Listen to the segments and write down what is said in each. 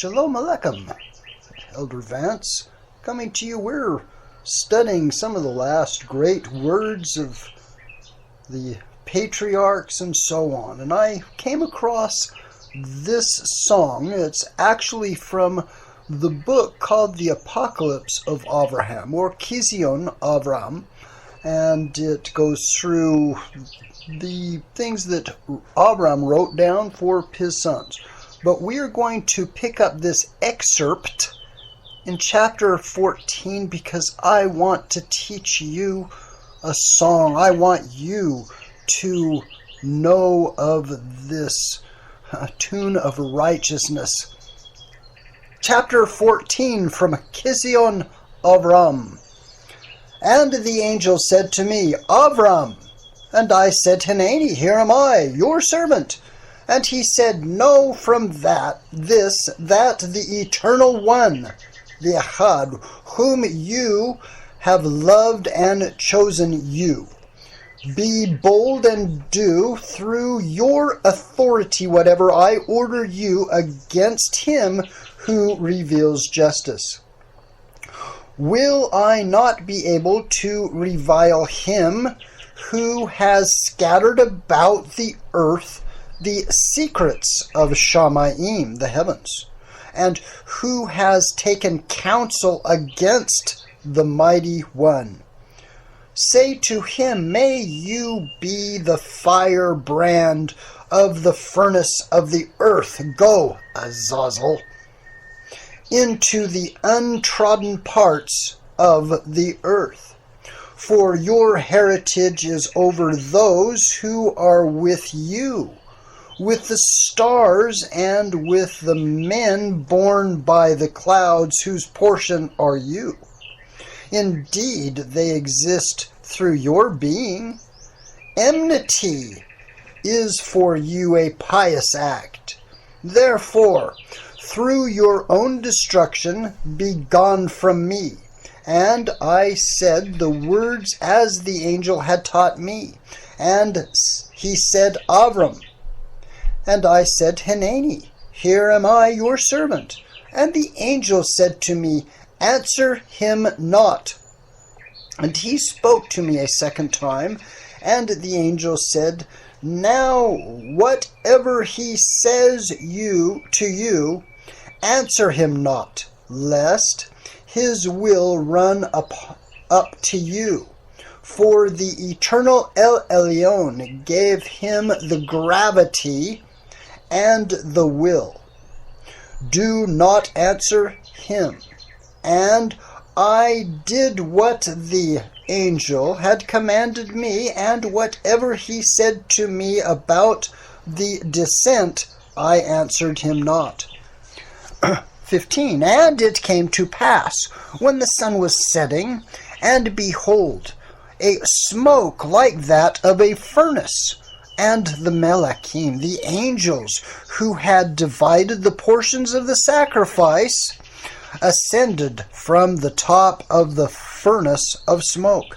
Shalom Aleichem, Elder Vance, coming to you. We're studying some of the last great words of the patriarchs and so on. And I came across this song. It's actually from the book called The Apocalypse of Avraham, or Kizion Avram. And it goes through the things that Abram wrote down for his sons. But we are going to pick up this excerpt in chapter 14 because I want to teach you a song. I want you to know of this tune of righteousness. Chapter 14 from Kizion Avram. And the angel said to me, Avram. And I said, Hanani, here am I, your servant. And he said, know from that the Eternal One, the echad, whom you have loved and chosen you. Be bold and do through your authority whatever I order you against him who reveals justice. Will I not be able to revile him who has scattered about the earth the secrets of shamaim, the heavens, and who has taken counsel against the mighty one? Say to him, may you be the firebrand of the furnace of the earth. Go, Azazel, into the untrodden parts of the earth. For your heritage is over those who are with you, with the stars and with the men born by the clouds, whose portion are you. Indeed, they exist through your being. Enmity is for you a pious act. Therefore, through your own destruction, be gone from me. And I said the words as the angel had taught me. And he said, Avram. And I said, Hanani, here am I, your servant. And the angel said to me, answer him not. And he spoke to me a second time, and the angel said, now whatever he says to you, answer him not, lest his will run up to you. For the Eternal El Elion gave him the gravity and the will. Do not answer him. And I did what the angel had commanded me, and whatever he said to me about the dissent, I answered him not. 15. And it came to pass, when the sun was setting, and behold, a smoke like that of a furnace, and the melakim, the angels who had divided the portions of the sacrifice, ascended from the top of the furnace of smoke.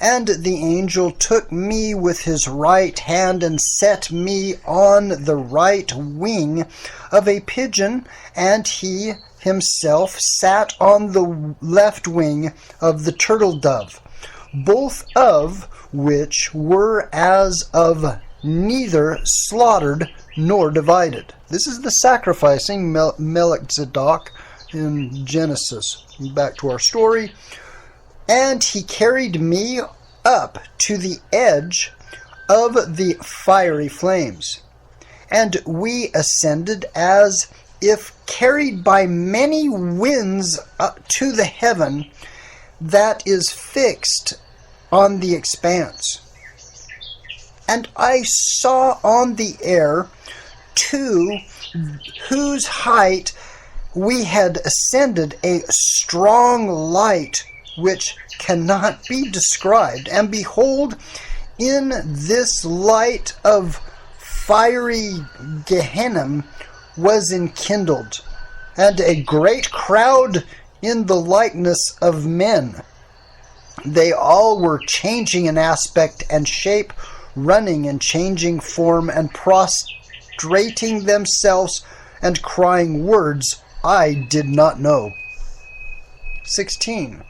And the angel took me with his right hand and set me on the right wing of a pigeon, and he himself sat on the left wing of the turtle dove, both of which were as of neither slaughtered nor divided. This is the sacrificing militzedok in Genesis. Back to our story. And he carried me up to the edge of the fiery flames. And we ascended as if carried by many winds up to the heaven that is fixed on the expanse. And I saw on the air two whose height we had ascended a strong light which cannot be described. And behold, in this light of fiery gehenem was enkindled, and a great crowd in the likeness of men. They all were changing in aspect and shape, running and changing form, and prostrating themselves and crying words I did not know. 16.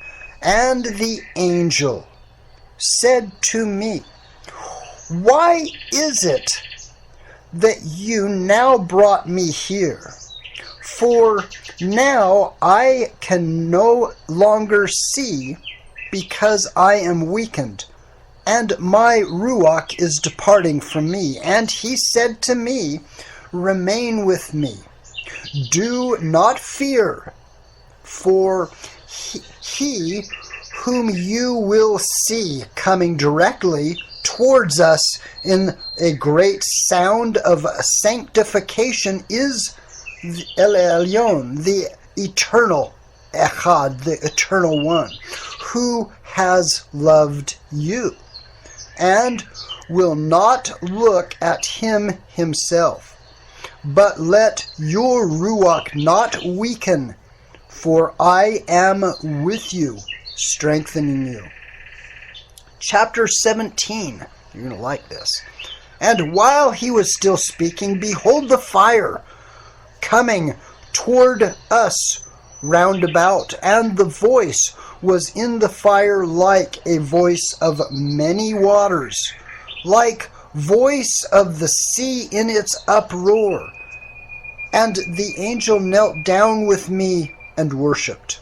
And the angel said to me, why is it that you now brought me here? For now I can no longer see, because I am weakened, and my ruach is departing from me. And he said to me, remain with me. Do not fear, for he whom you will see coming directly towards us in a great sound of sanctification is El Elion, the eternal echad, the eternal one, who has loved you, and will not look at him himself. But let your ruach not weaken, for I am with you, strengthening you. Chapter 17. You're going to like this. And while he was still speaking, behold the fire coming toward us round about, and the voice was in the fire like a voice of many waters, like voice of the sea in its uproar. And the angel knelt down with me and worshipped.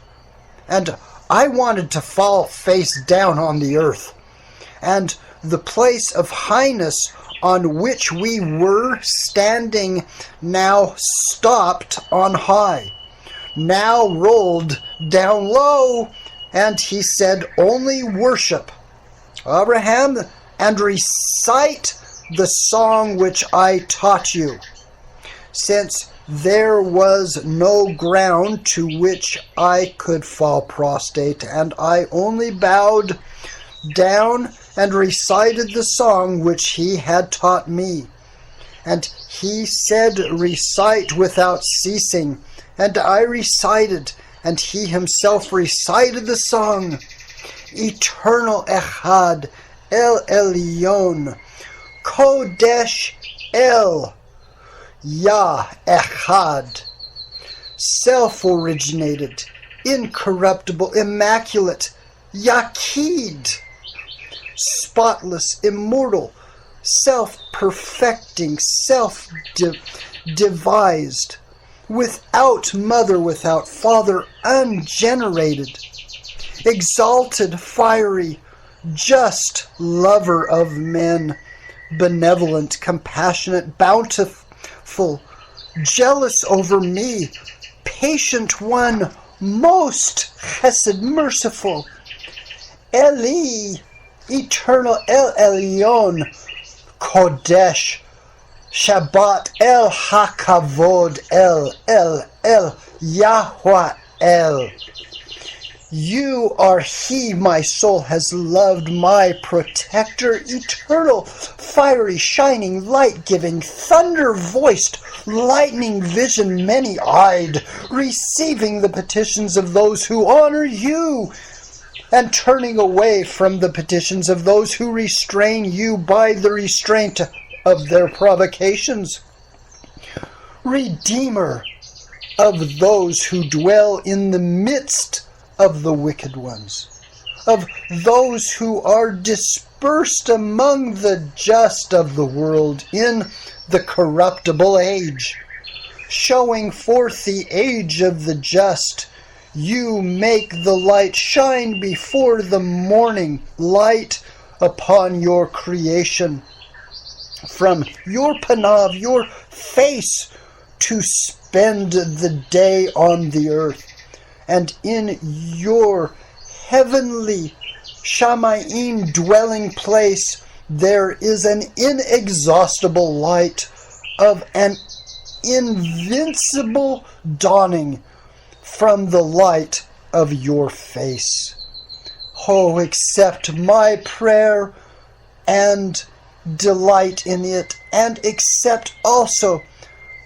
And I wanted to fall face down on the earth, and the place of highness on which we were standing now stopped on high, now rolled down low. And he said, only worship, Abraham, and recite the song which I taught you, since there was no ground to which I could fall prostrate, and I only bowed down and recited the song which he had taught me. And he said, recite without ceasing. And I recited, and he himself recited the song. Eternal Echad, El Elion, Kodesh El, Yah Echad, self-originated, incorruptible, immaculate, Yakid, spotless, immortal, self-perfecting, self-devised, without mother, without father, ungenerated, exalted, fiery, just, lover of men, benevolent, compassionate, bountiful, jealous over me, patient one, most chesed, merciful, Eli, Eternal El Elion, Kodesh, Shabbat El HaKavod El YHWHY El. You are he my soul has loved, my protector, eternal, fiery, shining, light-giving, thunder-voiced, lightning vision, many-eyed, receiving the petitions of those who honor you, and turning away from the petitions of those who restrain you by the restraint of their provocations. Redeemer of those who dwell in the midst of the wicked ones, of those who are dispersed among the just of the world in the corruptible age, showing forth the age of the just. You make the light shine before the morning, light upon your creation. From your panav, your face, to spend the day on the earth. And in your heavenly shamaim dwelling place, there is an inexhaustible light of an invincible dawning from the light of your face. Oh, accept my prayer and delight in it, and accept also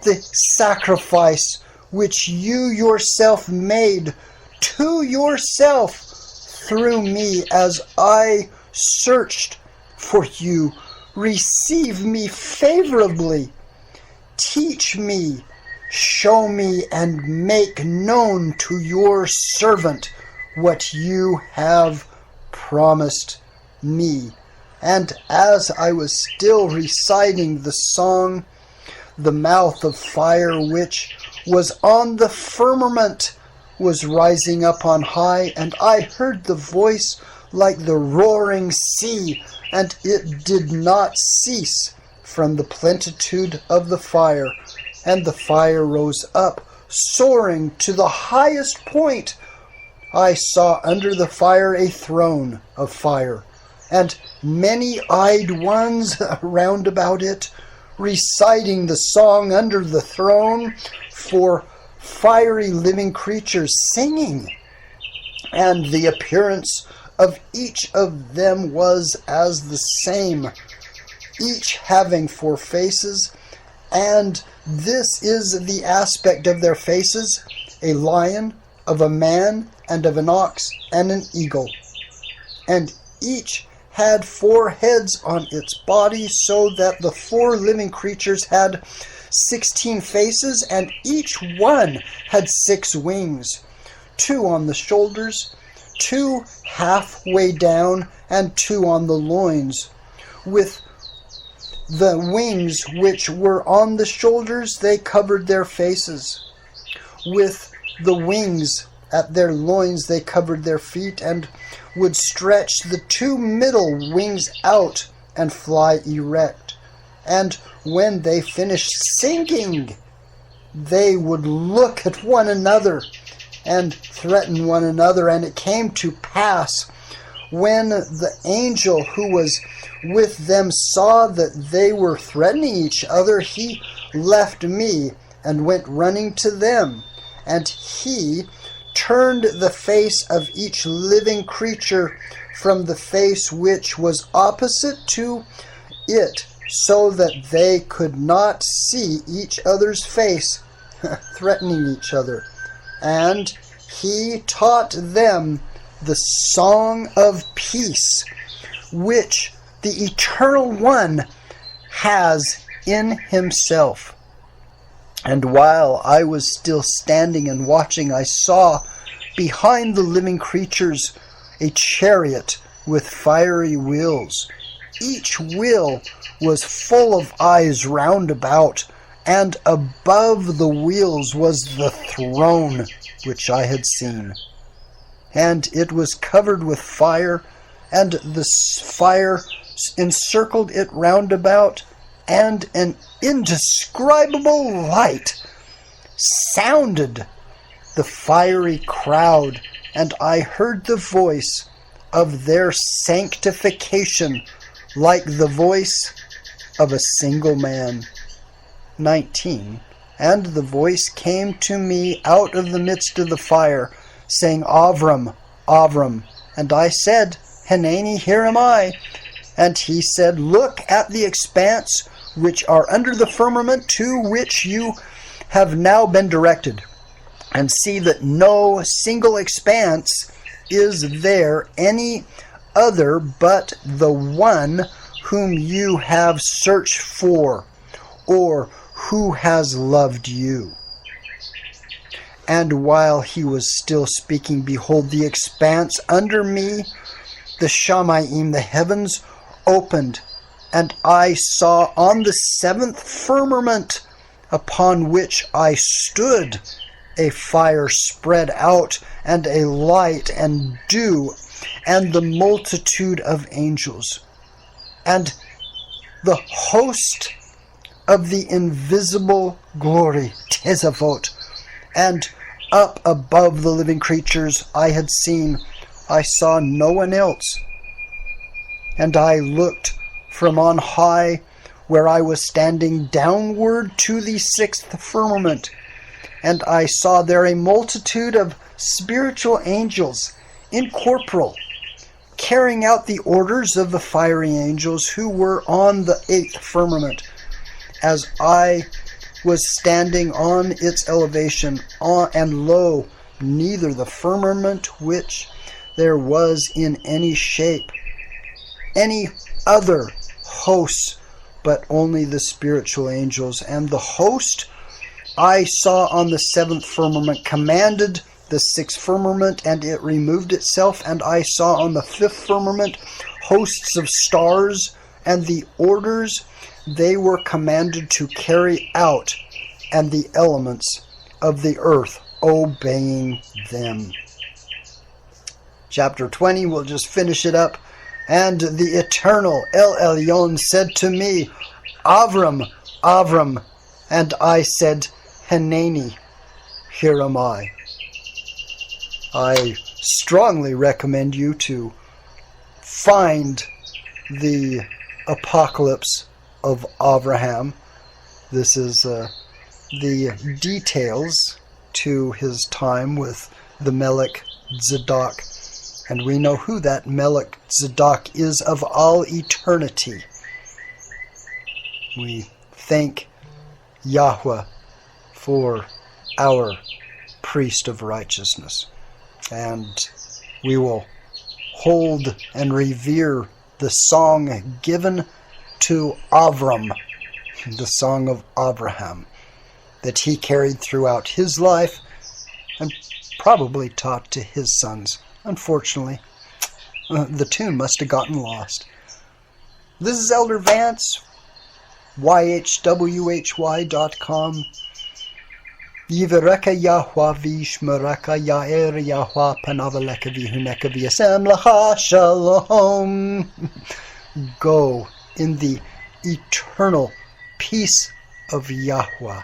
the sacrifice which you yourself made to yourself through me as I searched for you. Receive me favorably. Teach me show me and make known to your servant what you have promised me. And as I was still reciting the song, the mouth of fire which was on the firmament was rising up on high, and I heard the voice like the roaring sea, and it did not cease from the plenitude of the fire. And the fire rose up, soaring to the highest point. I saw under the fire a throne of fire, and many-eyed ones round about it, reciting the song under the throne, for fiery living creatures singing. And the appearance of each of them was as the same, each having 4 faces, and this is the aspect of their faces: a lion, of a man, and of an ox, and an eagle. And each had 4 heads on its body, so that the 4 living creatures had 16 faces, and each one had 6 wings, 2 on the shoulders, 2 halfway down, and 2 on the loins. With the wings which were on the shoulders, they covered their faces. With the wings at their loins, they covered their feet, and would stretch the 2 middle wings out and fly erect. And when they finished singing, they would look at one another and threaten one another. And it came to pass, when the angel who was with them saw that they were threatening each other, he left me and went running to them. And he turned the face of each living creature from the face which was opposite to it, so that they could not see each other's face, threatening each other. And he taught them the song of peace, which the Eternal One has in himself. And while I was still standing and watching, I saw behind the living creatures a chariot with fiery wheels. Each wheel was full of eyes round about, and above the wheels was the throne which I had seen. And it was covered with fire, and the fire encircled it round about, and an indescribable light sounded the fiery crowd, and I heard the voice of their sanctification like the voice of a single man. 19. And the voice came to me out of the midst of the fire, saying, Avram, Avram. And I said, Hanani, here am I. And he said, Look at the expanse which are under the firmament, to which you have now been directed, and see that no single expanse is there any other but the one whom you have searched for, or who has loved you. And while he was still speaking, behold, the expanse under me, the shamaim, the heavens, opened, and I saw on the 7th firmament, upon which I stood, a fire spread out, and a light and dew, and the multitude of angels, and the host of the invisible glory, Tezavot. And up above the living creatures I had seen, I saw no one else. And I looked from on high, where I was standing, downward to the 6th firmament, and I saw there a multitude of spiritual angels, incorporeal, carrying out the orders of the fiery angels who were on the 8th firmament. As I was standing on its elevation, and lo, neither the firmament which there was in any shape, any other hosts, but only the spiritual angels, and the host I saw on the seventh firmament commanded the sixth firmament, and it removed itself. And I saw on the fifth firmament hosts of stars, and the orders they were commanded to carry out, and the elements of the earth obeying them. Chapter 20, we'll just finish it up. And the Eternal El Elion said to me, Avram, Avram. And I said, Hanani, here am I. I strongly recommend you to find the Apocalypse of Avraham. This is the details to his time with the militzedok. And we know who that militzedok is of all eternity. We thank Yahweh for our priest of righteousness. And we will hold and revere the song given to Avram, the song of Abraham, that he carried throughout his life and probably taught to his sons. Unfortunately, the tune must have gotten lost. This is Elder Vance, YHWHY.com. Yivareka Yahweh vishmereka Yair Yahweh panavaleka vihuneka v'yasem lacha shalom. Go in the eternal peace of Yahweh.